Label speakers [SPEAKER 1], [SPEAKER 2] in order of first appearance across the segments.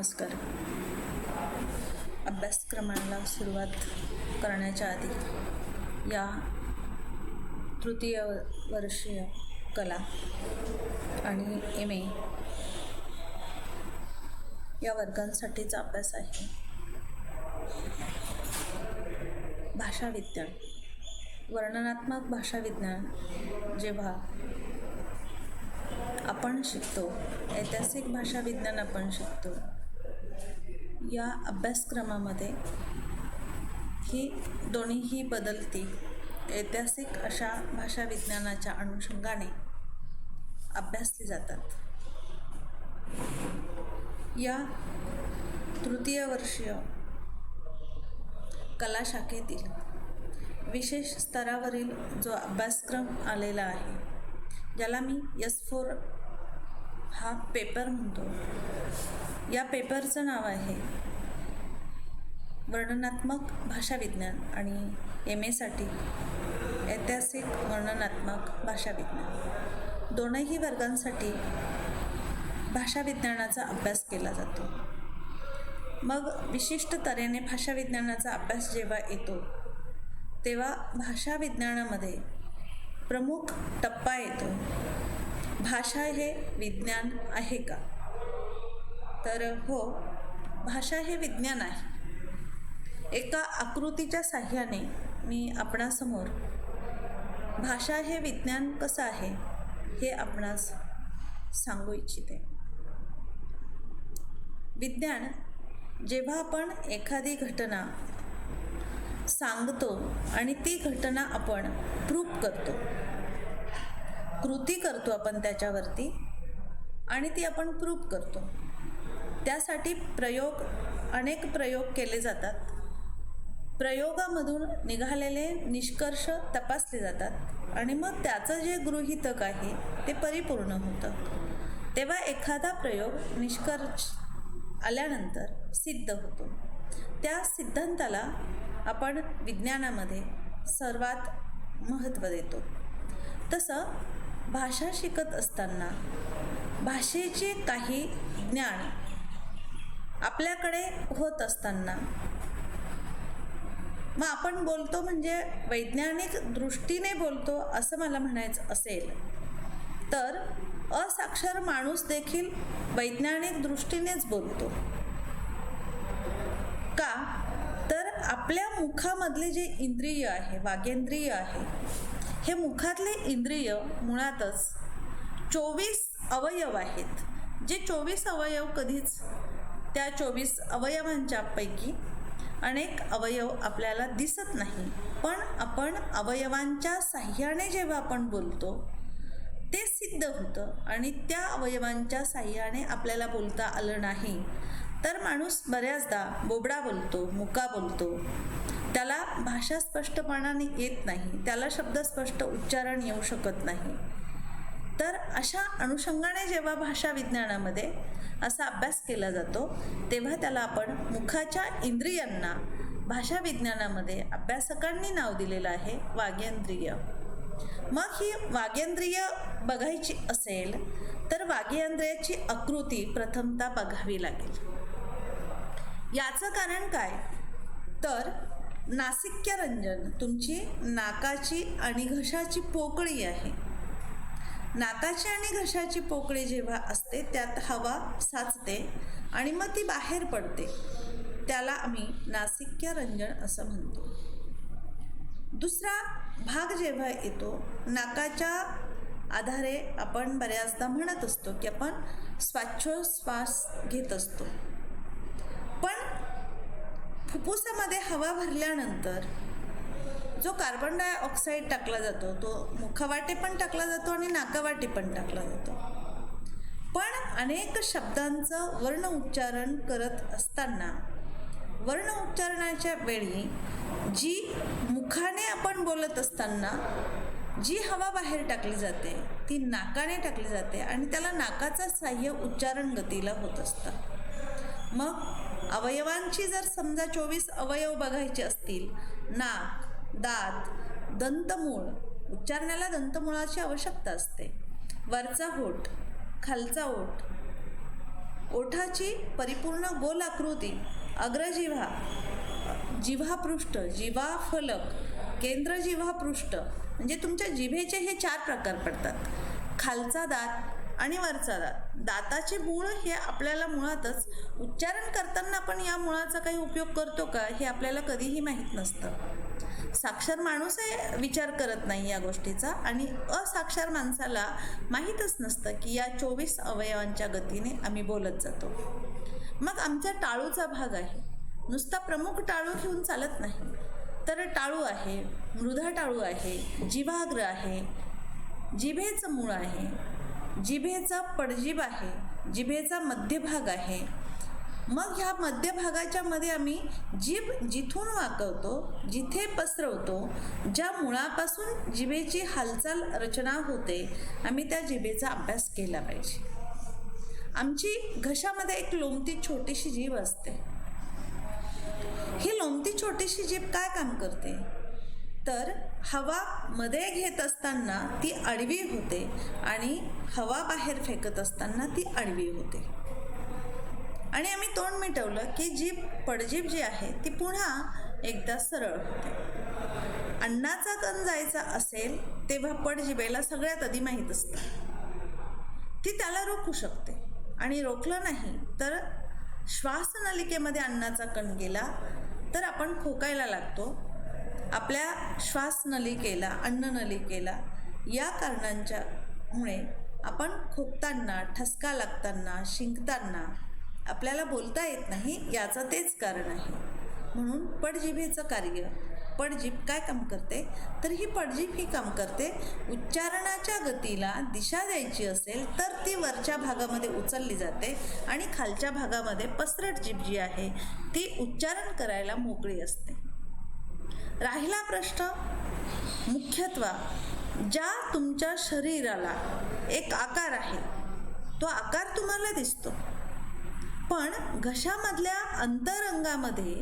[SPEAKER 1] नमस्कार. अभ्यासक्रमाला सुरुवात करण्याच्या आधी या तृतीय वर्षीय कला आणि MA या वर्गांसाठीचा अभ्यास आहे. भाषाविज्ञान, वर्णनात्मक भाषाविज्ञान जेव्हा आपण शिकतो, ऐतिहासिक भाषाविज्ञान आपण शिकतो, या अभ्यासक्रमामध्ये ही दोन्हीही बदलती ऐतिहासिक अशा भाषाविज्ञानाच्या अनुषंगाने अभ्यासली जातात. या तृतीय वर्षीय कला शाखेतील विशेष स्तरावरील जो अभ्यासक्रम आलेला आहे, ज्याला मी S4 हा पेपर म्हणतो, या पेपरचं नाव आहे वर्णनात्मक भाषाविज्ञान आणि MAसाठी ऐतिहासिक वर्णनात्मक भाषाविज्ञान. दोनही वर्गांसाठी भाषाविज्ञानाचा अभ्यास केला जातो. मग विशिष्ट तऱ्हेने भाषाविज्ञानाचा अभ्यास जेव्हा येतो, तेव्हा भाषाविज्ञानामध्ये प्रमुख टप्पा येतो. भाषा हे विज्ञान आहे का? तर हो, भाषा हे विज्ञान आहे. एका आकृतीच्या साहाय्याने मी आपणासमोर भाषा हे विज्ञान कसं आहे हे आपणास सांगू इच्छिते. विज्ञान, जेव्हा आपण एखादी घटना सांगतो आणि ती घटना आपण प्रूव्ह करतो, कृती करतो आपण त्याच्यावरती आणि ती आपण प्रूव्ह करतो, त्यासाठी अनेक प्रयोग केले जातात. प्रयोगामधून निघालेले निष्कर्ष तपासले जातात आणि मग त्याचं जे गृहीतक आहे ते परिपूर्ण होतं. तेव्हा एखादा प्रयोग निष्कर्ष आल्यानंतर सिद्ध होतो. त्या सिद्धांताला आपण विज्ञानामध्ये सर्वात महत्त्व देतो. तसं भाषा शिकत असताना भाषेचे काही ज्ञान आपल्याकडे होत असताना मग आपण बोलतो म्हणजे वैज्ञानिक दृष्टीने बोलतो असं मला म्हणायचं असेल तर असाक्षर माणूस देखील वैज्ञानिक दृष्टीनेच बोलतो. का? तर आपल्या मुखामधले जे इंद्रिय आहे, वागेंद्रिय आहे, हे मुखातले इंद्रिय मुळातच 24 अवयव आहेत. जे 24 अवयव कधीच त्या 24 अवयवांच्या पैकी अनेक अवयव आपल्याला दिसत नाही, पण आपण अवयवांच्या साह्याने जेव्हा आपण बोलतो ते सिद्ध होतं. आणि त्या अवयवांच्या साह्याने आपल्याला बोलता आलं नाही तर माणूस बऱ्याचदा बोबडा बोलतो, मुका बोलतो, त्याला भाषा स्पष्टपणाने येत नाही, त्याला शब्द स्पष्ट उच्चारण येऊ शकत नाही. तर अशा अनुषंगाने जेव्हा भाषा विज्ञानामध्ये असा अभ्यास केला जातो, तेव्हा त्याला आपण मुखाच्या इंद्रियांना भाषा विज्ञानामध्ये अभ्यासकांनी नाव दिलेलं आहे वागेंद्रिय. मग ही वागेंद्रिय बघायची असेल तर वागेंद्रियाची आकृती प्रथमतः बघावी लागेल. याचं कारण काय? तर नासिक्यरंजन, तुमची नाकाची आणि घशाची पोकळी आहे. नाकाची आणि घशाची पोकळी जेव्हा असते त्यात हवा साचते आणि मग ती बाहेर पडते, त्याला आम्ही नासिक्यरंजन असं म्हणतो. दुसरा भाग जेव्हा येतो, नाकाच्या आधारे आपण बऱ्याचदा म्हणत असतो की आपण श्वासोच्छ्वास घेत असतो, पण फुफ्फुसामध्ये हवा भरल्यानंतर जो कार्बन डायऑक्साईड टाकला जातो तो मुखावाटे पण टाकला जातो आणि नाकावाटे पण टाकला जातो. पण अनेक शब्दांचं वर्ण उच्चारण करत असताना वर्ण उच्चारणाच्या वेळी जी मुखाने आपण बोलत असताना जी हवा बाहेर टाकली जाते ती नाकाने टाकली जाते आणि त्याला नाकाचं साह्य उच्चारण गतीला होत असतं. मग अवयवांची जर समजा 24 अवयव बघायचे असतील, नाक, दात, दंतमूळ, उच्चारण्याला दंतमुळाची आवश्यकता असते, वरचा होठ, खालचा ओठ, ओठाची परिपूर्ण गोल आकृती, अग्रजिव्हा, जिव्हापृष्ठ, जिव्हाफलक, केंद्र जिव्हापृष्ठ, म्हणजे तुमच्या जिभेचे हे 4 प्रकार पडतात. खालचा दात आणि वरचा दात. दाताचे मूळ हे आपल्याला मुळातच उच्चारण करताना आपण या मुळाचा काही उपयोग करतो का हे आपल्याला कधीही माहीत नसतं. साक्षर माणूसही विचार करत नाही या गोष्टीचा, आणि असाक्षर माणसाला माहीतच नसतं की या 24 अवयवांच्या गतीने आम्ही बोलत जातो. मग आमच्या टाळूचा भाग आहे. नुसता प्रमुख टाळू घेऊन चालत नाही, तर टाळू आहे, मृधा टाळू आहे, जिव्हाग्र आहे, जिभेचं मूळ आहे, जिभेचा पडजीभ आहे, जिभेचा मध्यभाग आहे. मग ह्या मध्यभागाच्या मध्ये आम्ही जीभ जिथून वाकवतो, जिथे पसरवतो, ज्या मुळापासून जिभेची हालचाल रचना होते, आम्ही त्या जिभेचा अभ्यास केला पाहिजे. आमची घशामध्ये एक लोंबती छोटीशी जीभ असते. ही लोंबती छोटीशी जीभ काय काम करते, तर हवा मध्ये घेत असताना ती आडवी होते आणि हवा बाहेर फेकत असताना ती आडवी होते. आणि आम्ही तोंड मिटवलं की जीभ, पडजीभ जी आहे ती पुन्हा एकदा सरळ होते. अन्नाचा कण जायचा असेल तेव्हा पडजिभेला सगळ्यात आधी माहीत असतं. ती त्याला रोखू शकते, आणि रोखलं नाही तर श्वासनलिकेमध्ये अन्नाचा कण गेला तर आपण खोकायला लागतो. आपल्या श्वासनलिकेला, अन्ननलिकेला या कारणांच्या मुळे आपण खोकताना, ठसका लागताना, शिंकताना आपल्याला बोलता येत नाही. याचं तेच कारण आहे. म्हणून पडजिभेचं कार्य, पडजीभ काय काम करते, तर ही पडजीभ ही काम करते, उच्चारणाच्या गतीला दिशा द्यायची असेल तर ती वरच्या भागामध्ये उचलली जाते आणि खालच्या भागामध्ये पसरट जीभ जी आहे ती उच्चारण करायला मोकळी असते. राहिला प्रश्न मुख्यत्वे ज्या तुमच्या शरीराला एक आकार आहे, तो आकार तुम्हाला दिसतो, पण घशामधल्या अंतरंगामध्ये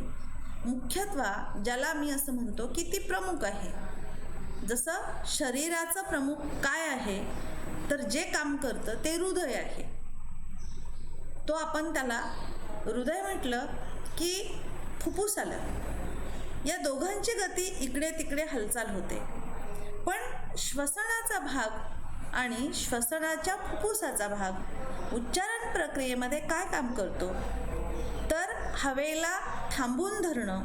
[SPEAKER 1] मुख्यत्वे ज्याला मी असं म्हणतो की ती प्रमुख आहे. जसं शरीराचं प्रमुख काय आहे, तर जे काम करतं ते हृदय आहे. तो आपण त्याला हृदय म्हटलं की फुफ्फुस आलं. या दोघांची गती इकडे तिकडे हालचाल होते. पण श्वसनाचा भाग आणि श्वसनाच्या फुफ्फुसाचा भाग उच्चारण प्रक्रियेमध्ये काय काम करतो, तर हवेला थांबून धरणं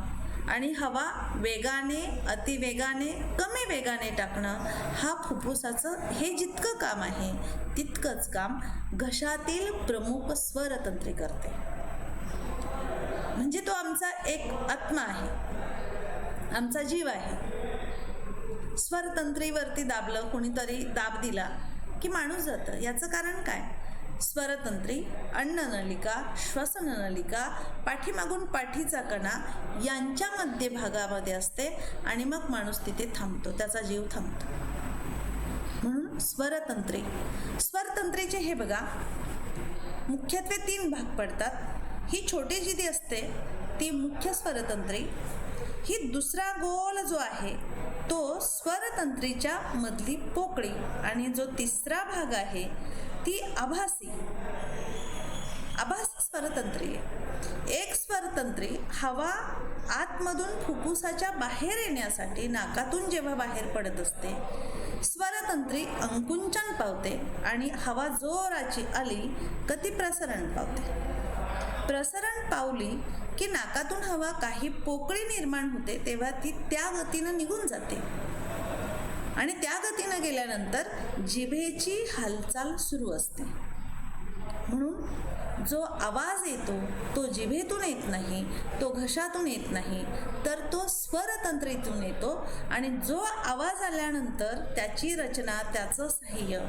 [SPEAKER 1] आणि हवा वेगाने, अतिवेगाने, कमी वेगाने टाकणं, हा फुफ्फुसाचं हे जितकं काम आहे तितकंच काम घशातील प्रमुख स्वरतंत्री करते. म्हणजे तो आमचा एक आत्मा आहे, आमचा जीव आहे. स्वरतंत्रीवरती दाबलं, कोणीतरी दाब दिला की माणूस जातं. याचं कारण काय, स्वरतंत्री, अन्ननलिका, श्वसननलिका, पाठीमागून पाठीचा कणा यांच्या मध्यभागामध्ये असते आणि मग माणूस तिथे थांबतो, त्याचा जीव थांबतो. म्हणून स्वरतंत्री, स्वरतंत्रीचे हे बघा मुख्यत्वे 3 भाग पडतात. ही छोटी जी असते ती मुख्य स्वरतंत्री. ही दुसरा गोल जो आहे तो स्वरतंत्रीच्या मधली पोकळी, आणि जो तिसरा भाग आहे ती आभासी स्वरतंत्री आहे. एक स्वरतंत्री हवा आतमधून फुफ्फुसाच्या बाहेर येण्यासाठी नाकातून जेव्हा बाहेर पडत असते, स्वरतंत्री अंकुंचन पावते आणि हवा जोराची आली का ती प्रसरण पावते. प्रसरण पावली की नाकातून हवा काही पोकळी निर्माण होते, तेव्हा ती त्या गतीनं निघून जाते आणि त्या गतीनं गेल्यानंतर जिभेची हालचाल सुरू असते. म्हणून जो आवाज येतो तो जिभेतून येत नाही, तो घशातून येत नाही, तर तो स्वरतंत्रीतून येतो. आणि जो आवाज आल्यानंतर त्याची रचना, त्याचं साह्य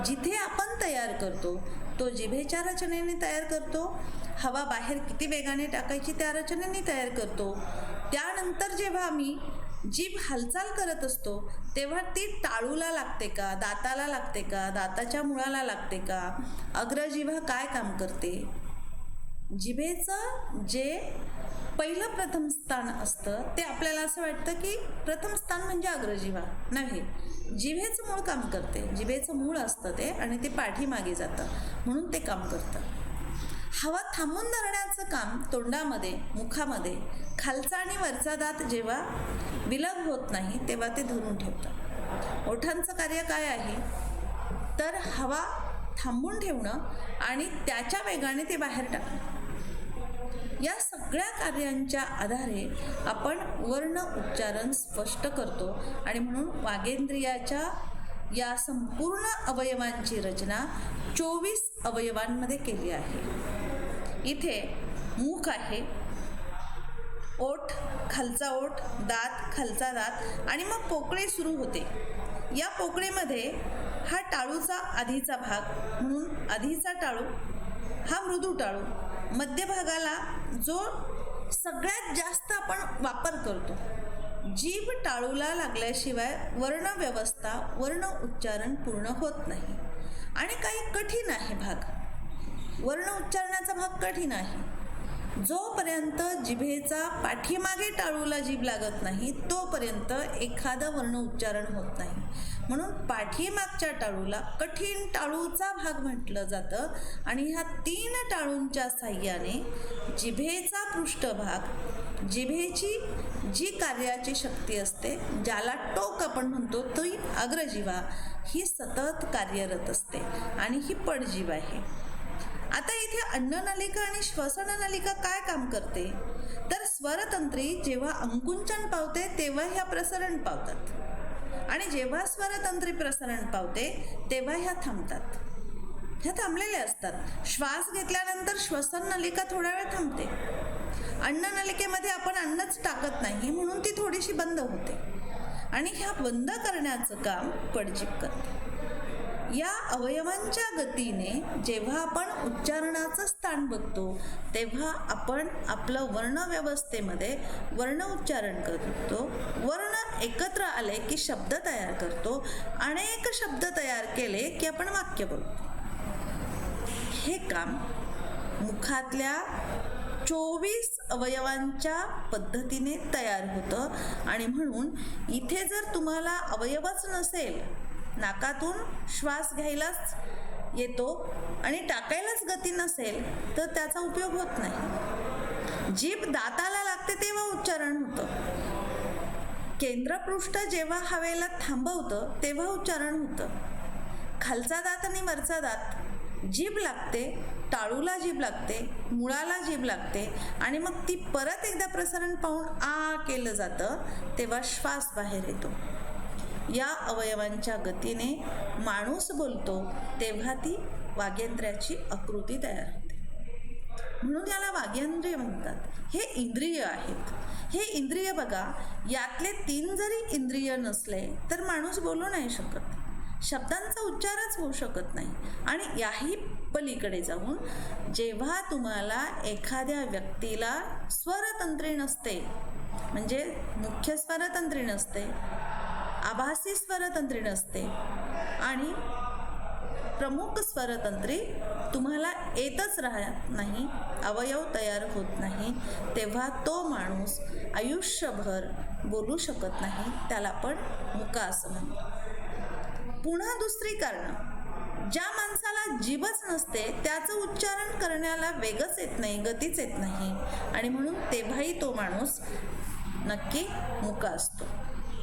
[SPEAKER 1] जिथे आपण तयार करतो तो जिभेच्या रचनेने तयार करतो. हवा बाहेर किती वेगाने टाकायची त्या रचनेने तयार करतो. त्यानंतर जेव्हा आम्ही जीभ हालचाल करत असतो तेव्हा ती टाळूला लागते का, दाताला लागते का, दाताच्या मुळाला लागते का, अग्रजिव्हा काय काम करते. जिभेचं जे पहिलं प्रथम स्थान असतं ते आपल्याला असं वाटतं की प्रथम स्थान म्हणजे अग्रजिव्हा नव्हे, जिभेचं मूळ काम करते. जिभेचं मूळ असतं ते आणि ते पाठीमागे जातं म्हणून ते काम करतं. हवा थांबून धरण्याचं काम तोंडामध्ये, मुखामध्ये खालचा आणि वरचा दात जेव्हा विलग होत नाही तेव्हा ते धरून ठेवतात. ओठांचं कार्य काय आहे, तर हवा थांबून ठेवणं आणि त्याच्या वेगाने ते बाहेर टाकणं. या सगळ्या कार्यांच्या आधारे आपण वर्ण उच्चारण स्पष्ट करतो आणि म्हणून वागेंद्रियाच्या या संपूर्ण अवयवांची रचना 24 अवयवांमध्ये केली आहे. इथे मुख आहे, ओठ, खालचा ओठ, दात, खालचा दात आणि मग पोकळी सुरू होते. या पोकळीमध्ये हा टाळूचा आधीचा भाग म्हणून आधीचा टाळू, हा मृदू टाळू, मध्यभागाला जो सगळ्यात जास्त आपण वापर करतो. जीभ टाळूला लागल्याशिवाय वर्णव्यवस्था, वर्ण उच्चारण पूर्ण होत नाही. आणि काही कठीण आहे भाग, वर्ण उच्चारणाचा भाग कठीण आहे. जोपर्यंत जिभेचा पाठीमागे टाळूला जीभ लागत नाही तोपर्यंत एखादं वर्ण उच्चारण होत नाही. म्हणून पाठीमागच्या टाळूला कठीण टाळूचा भाग म्हटलं जातं आणि ह्या 3 टाळूंच्या साह्याने जिभेचा पृष्ठभाग, जिभेची जी कार्याची शक्ती असते, ज्याला टोक आपण म्हणतो, ती अग्रजिव्हा ही सतत कार्यरत असते आणि ही पडजीभ आहे. आता इथे अन्ननलिका आणि श्वसननलिका काय काम करते, तर स्वरतंत्री जेव्हा अंकुंचन पावते तेव्हा ह्या प्रसरण पावतात आणि जेव्हा स्वरतंत्री प्रसरण पावते तेव्हा ह्या थांबतात. ह्या थांबलेल्या असतात. श्वास घेतल्यानंतर श्वसन नलिका थोडा वेळ थांबते. अन्ननलिकेमध्ये आपण अन्नच टाकत नाही म्हणून ती थोडीशी बंद होते आणि ह्या बंद करण्याचं काम पडजीभ करते. या अवयवांच्या गतीने जेव्हा आपण उच्चारणाचं स्थान बघतो तेव्हा आपण आपलं वर्णव्यवस्थेमध्ये वर्ण उच्चारण करतो. वर्ण एकत्र आले की शब्द तयार करतो. अनेक शब्द तयार केले की आपण वाक्य बोलतो. हे काम मुखातल्या 24 अवयवांच्या पद्धतीने तयार होतं आणि म्हणून इथे जर तुम्हाला अवयवच नसेल, नाकातून श्वास घ्यायलाच येतो आणि टाकायलाच गती नसेल तर त्याचा उपयोग होत नाही. जीभ दाताला लागते तेव्हा उच्चारण होतं. केंद्रपृष्ठ जेव्हा हवेला थांबवतं तेव्हा उच्चारण होतं. खालचा दात आणि वरचा दात, जीभ लागते, टाळूला जीभ लागते, मुळाला जीभ लागते आणि मग ती परत एकदा प्रसरण पाहून आ केलं जातं तेव्हा श्वास बाहेर येतो. या अवयवांच्या गतीने माणूस बोलतो तेव्हा ती वागेंद्रियाची आकृती तयार होते. म्हणून याला वागेंद्रिय म्हणतात. हे इंद्रिय आहेत. हे इंद्रिय बघा, यातले 3 जरी इंद्रिय नसले तर माणूस बोलू नाही शकत, शब्दांचा उच्चारच होऊ शकत नाही. आणि याही पलीकडे जाऊन जेव्हा तुम्हाला एखाद्या व्यक्तीला स्वरतंत्री नसते, म्हणजे मुख्य स्वरतंत्री नसते, आभासी स्वरतंत्री नसते आणि प्रमुख स्वरतंत्री तुम्हाला येतच राहत नाही, अवयव तयार होत नाही, तेव्हा तो माणूस आयुष्यभर बोलू शकत नाही. त्याला आपण मुका असं म्हणतो. पुन्हा दुसरी कारणं, ज्या माणसाला जीभच नसते त्याचं उच्चारण करण्याला वेगच येत नाही, गतीच येत नाही आणि म्हणून तेव्हाही तो माणूस नक्की मुका असतो.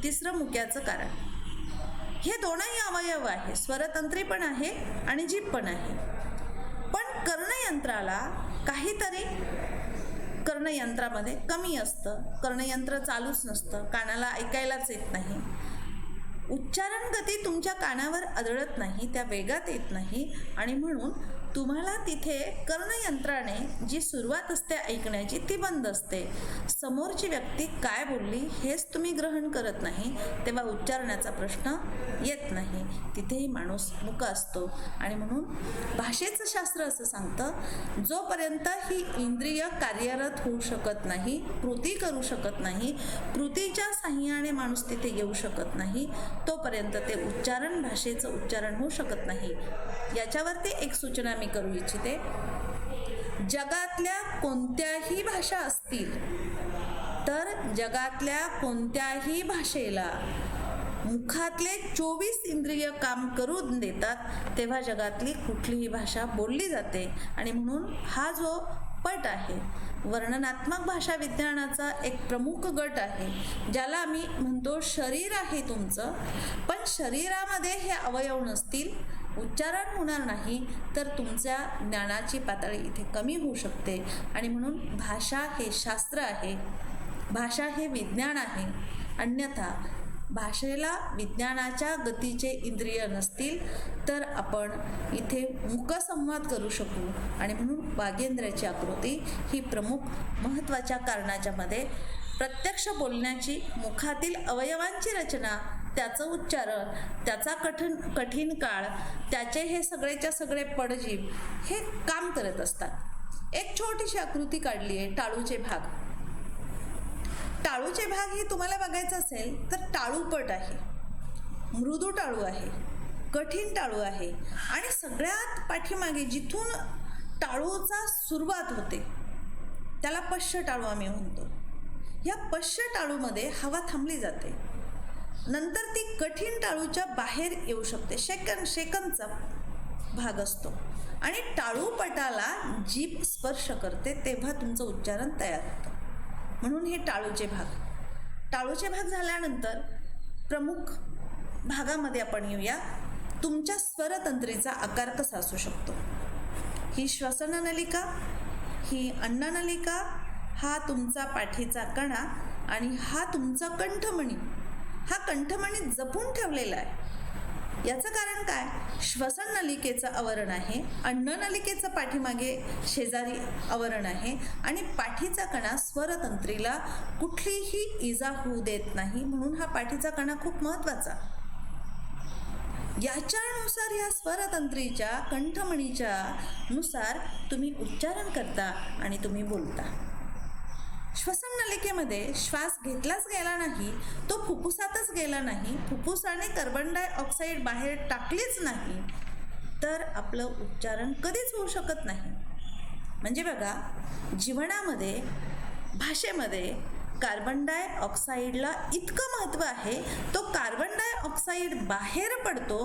[SPEAKER 1] तिसरं मुक्याचं कारण, हे दोनही अवयव आहे, स्वरतंत्री पण आहे आणि जीभ पण आहे. पण कर्णयंत्राला काहीतरी कर्णयंत्रामध्ये कमी असतं, कर्णयंत्र चालूच नसतं, कानाला ऐकायलाच येत नाही. उच्चारण गती तुमच्या कानावर आदळत नाही, त्या वेगात येत नाही आणि म्हणून तुम्हाला तिथे कर्णयंत्राने जी सुरुवात असते ऐकण्याची ती बंद असते. समोरची व्यक्ती काय बोलली हेच तुम्ही ग्रहण करत नाही, तेव्हा उच्चारण्याचा प्रश्न येत नाही. तिथेही माणूस मुका असतो आणि म्हणून भाषेचं शास्त्र असं सांगतं, जोपर्यंत ही इंद्रिय कार्यरत होऊ शकत नाही, कृती करू शकत नाही, कृतीच्या साह्याने माणूस तिथे येऊ शकत नाही, तोपर्यंत ते उच्चारण, भाषेचं उच्चारण होऊ शकत नाही. याच्यावरती एक सूचना मी करू इच्छिते. जगातल्या कोणत्याही भाषा असतील तर जगातल्या कोणत्याही भाषेला मुखातले 24 इंद्रिय काम करून देतात तेव्हा जगातली कुठलीही भाषा बोलली जाते. आणि म्हणून हा जो पट आहे, वर्णनात्मक भाषा विज्ञानाचा एक प्रमुख गट आहे, ज्याला आम्ही म्हणतो शरीर आहे तुमचं. पण शरीरामध्ये हे अवयव नसतील, उच्चारण होणार नाही, तर तुमच्या ज्ञानाची पातळी इथे कमी होऊ शकते. आणि म्हणून भाषा हे शास्त्र आहे, भाषा हे विज्ञान आहे. अन्यथा भाषेला विज्ञानाच्या गतीचे इंद्रिय नसतील तर आपण इथे मुकसंवाद करू शकू. आणि म्हणून वागेंद्राची आकृती ही प्रमुख महत्त्वाच्या कारणाच्या मध्ये प्रत्यक्ष बोलण्याची, मुखातील अवयवांची रचना, त्याचं उच्चारण, त्याचा कठीण काळ, त्याचे हे सगळेच्या सगळे पडजीव हे काम करत असतात. एक छोटीशी आकृती काढली आहे, टाळूचे भाग. टाळूचे भाग हे तुम्हाला बघायचं असेल तर टाळूपट आहे, मृदू टाळू आहे, कठीण टाळू आहे. आणि सगळ्यात पाठीमागे जिथून टाळूचा सुरुवात होते त्याला पश्य टाळू आम्ही म्हणतो. या पश्य टाळूमध्ये हवा थांबली जाते, नंतर ती कठीण टाळूच्या बाहेर येऊ शकते. शेकंदचा भाग असतो आणि टाळूपटाला जीभ स्पर्श करते तेव्हा तुमचं उच्चारण तयार होतं. म्हणून हे टाळूचे भाग. टाळूचे भाग झाल्यानंतर प्रमुख भागामध्ये आपण येऊया. तुमच्या स्वरतंत्रीचा आकार कसा असू शकतो. ही श्वसन नलिका, ही अन्ननलिका, हा तुमचा पाठीचा कणा आणि हा तुमचा कंठमणी. हा कंठमणी जपून ठेवलेला आहे. याचं कारण काय, श्वसन नलिकेचं आवरण आहे, अन्ननलिकेचं पाठीमागे शेजारी आवरण आहे आणि पाठीचा कणा स्वरतंत्रीला कुठलीही इजा होऊ देत नाही. म्हणून हा पाठीचा कणा खूप महत्त्वाचा. याच्यानुसार या स्वरतंत्रीच्या कंठमणीच्या नुसार तुम्ही उच्चारण करता आणि तुम्ही बोलता. श्वसन नलिकेमध्ये श्वास घेतलाच गेला नाही, तो फुफ्फुसातच गेला नाही, फुफ्फुसाने कार्बन डायऑक्साईड बाहेर टाकलीच नाही, तर आपलं उच्चारण कधीच होऊ शकत नाही. म्हणजे बघा, जीवनामध्ये, भाषेमध्ये कार्बन डायऑक्साईडला इतकं महत्त्व आहे, तो कार्बन डायऑक्साईड बाहेर पडतो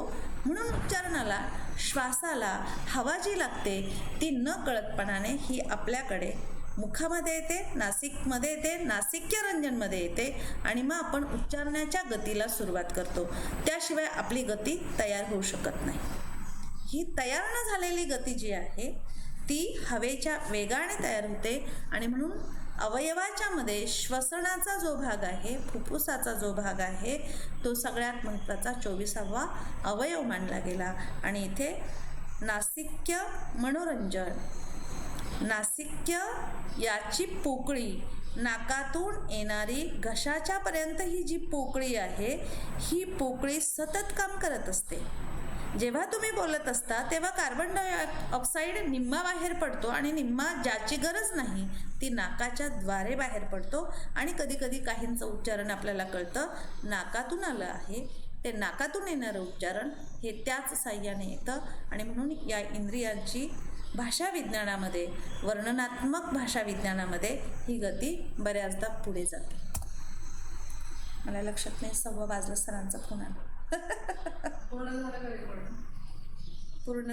[SPEAKER 1] म्हणून उच्चारणाला, श्वासाला हवा जी लागते ती न कळतपणाने ही आपल्याकडे मुखामध्ये येते, नासिकमध्ये येते, नासिक्य रंजनमध्ये येते आणि मग आपण उच्चारण्याच्या गतीला सुरुवात करतो. त्याशिवाय आपली गती तयार होऊ शकत नाही. ही तयार न झालेली गती जी आहे ती हवेच्या वेगाने तयार होते. आणि म्हणून अवयवाच्या मध्ये श्वसनाचा जो भाग आहे, फुफ्फुसाचा जो भाग आहे, तो सगळ्यात महत्त्वाचा 24वा अवयव मानला गेला. आणि इथे नासिक्य मनोरंजन, नासिक्य याची पोकळी, नाकातून येणारी घशाच्या पर्यंत ही जी पोकळी आहे, ही पोकळी सतत काम करत असते. जेव्हा तुम्ही बोलत असता तेव्हा कार्बन डायऑक्साईड निम्मा बाहेर पडतो आणि निम्मा ज्याची गरज नाही ती नाकाच्या द्वारे बाहेर पडतो. आणि कधी कधी काहींचं उच्चारण आपल्याला कळतं नाकातून आलं आहे, ते नाकातून येणारं उच्चारण हे त्याच साह्याने येतं. आणि म्हणून या इंद्रियांची भाषा विज्ञानामध्ये, वर्णनात्मक भाषा विज्ञानामध्ये ही गती बऱ्याचदा पुढे जाते. मला लक्षात नाही, 6 वाजलं, सरांचा फोन आला. पूर्ण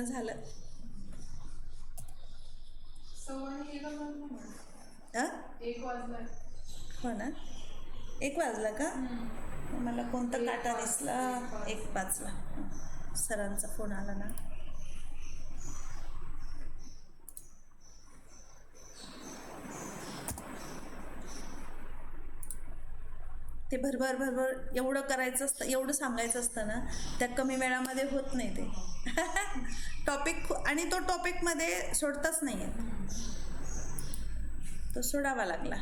[SPEAKER 1] झालं.
[SPEAKER 2] 1 वाजला.
[SPEAKER 1] हो ना, 1 वाजला का? मला कोणता काटा दिसला? 1:05 सरांचा फोन आला ना. ते भरभर एवढं करायचं असतं, एवढं सांगायचं असतं ना, त्या कमी वेळामध्ये होत नाही ते टॉपिक. आणि तो टॉपिकमध्ये सोडताच नाही आहे, तो सोडावा लागला.